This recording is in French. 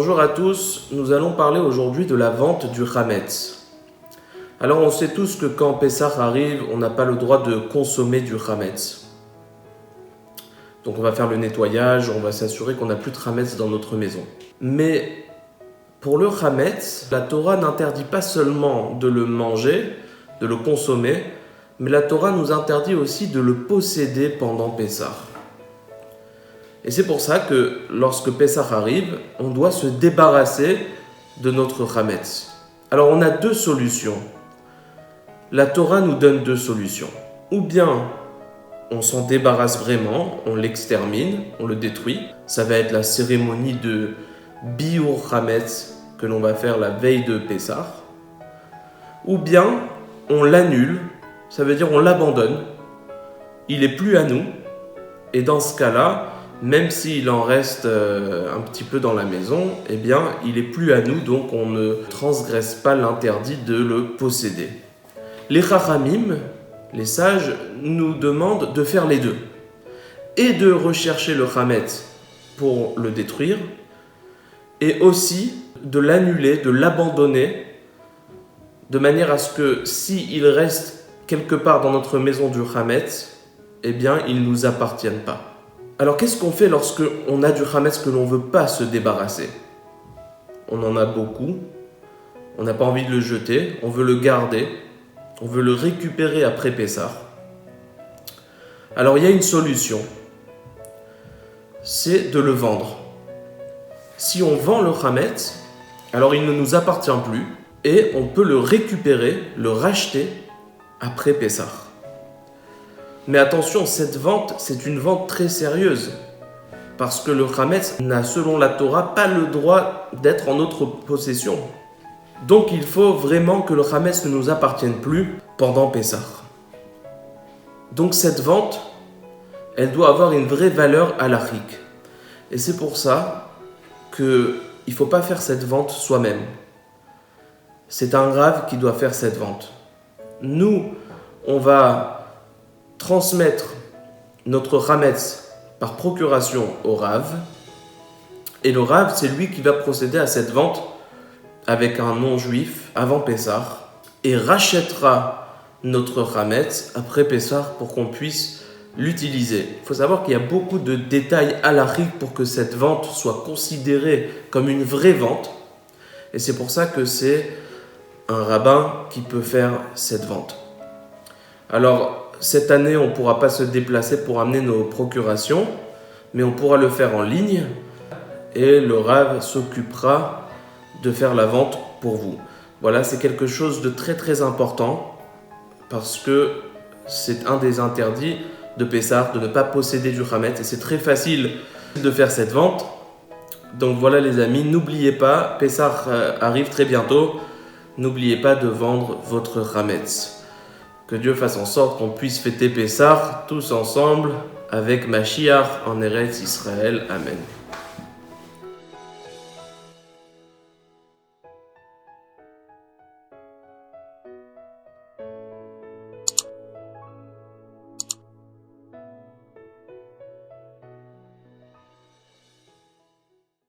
Bonjour à tous, nous allons parler aujourd'hui de la vente du Hametz. Alors on sait tous que quand Pessah arrive, on n'a pas le droit de consommer du Hametz. Donc on va faire le nettoyage, on va s'assurer qu'on n'a plus de Hametz dans notre maison. Mais pour le Hametz, la Torah n'interdit pas seulement de le manger, de le consommer, mais la Torah nous interdit aussi de le posséder pendant Pessah. Et c'est pour ça que lorsque Pessah arrive, on doit se débarrasser de notre Hametz. Alors on a deux solutions. La Torah nous donne deux solutions. Ou bien on s'en débarrasse vraiment, on l'extermine, on le détruit. Ça va être la cérémonie de Biur Hametz que l'on va faire la veille de Pessah. Ou bien on l'annule, ça veut dire on l'abandonne. Il n'est plus à nous. Et dans ce cas-là, même s'il en reste un petit peu dans la maison, eh bien, il n'est plus à nous, donc on ne transgresse pas l'interdit de le posséder. Les Chachamim, les sages, nous demandent de faire les deux. Et de rechercher le Hametz pour le détruire, et aussi de l'annuler, de l'abandonner, de manière à ce que s'il reste quelque part dans notre maison du Hametz, eh bien, il ne nous appartienne pas. Alors qu'est-ce qu'on fait lorsque on a du Hametz que l'on ne veut pas se débarrasser? On en a beaucoup, on n'a pas envie de le jeter, on veut le garder, on veut le récupérer après Pessah. Alors il y a une solution, c'est de le vendre. Si on vend le Hametz, alors il ne nous appartient plus et on peut le récupérer, le racheter après Pessah. Mais attention, cette vente, c'est une vente très sérieuse. Parce que le Hametz n'a, selon la Torah, pas le droit d'être en notre possession. Donc il faut vraiment que le Hametz ne nous appartienne plus pendant Pessah. Donc cette vente, elle doit avoir une vraie valeur halachique. Et c'est pour ça qu'il ne faut pas faire cette vente soi-même. C'est un Rav qui doit faire cette vente. Nous, on va transmettre notre Hametz par procuration au Rav. Et le Rav, c'est lui qui va procéder à cette vente avec un non-juif avant Pessah et rachètera notre Hametz après Pessah pour qu'on puisse l'utiliser. Il faut savoir qu'il y a beaucoup de détails halachiques pour que cette vente soit considérée comme une vraie vente. Et c'est pour ça que c'est un rabbin qui peut faire cette vente. Alors, cette année, on ne pourra pas se déplacer pour amener nos procurations, mais on pourra le faire en ligne et le Rav s'occupera de faire la vente pour vous. Voilà, c'est quelque chose de très très important parce que c'est un des interdits de Pessah, de ne pas posséder du Hametz et c'est très facile de faire cette vente. Donc voilà les amis, n'oubliez pas, Pessah arrive très bientôt, n'oubliez pas de vendre votre Hametz. Que Dieu fasse en sorte qu'on puisse fêter Pessah tous ensemble avec Mashiach en Eretz Israël. Amen.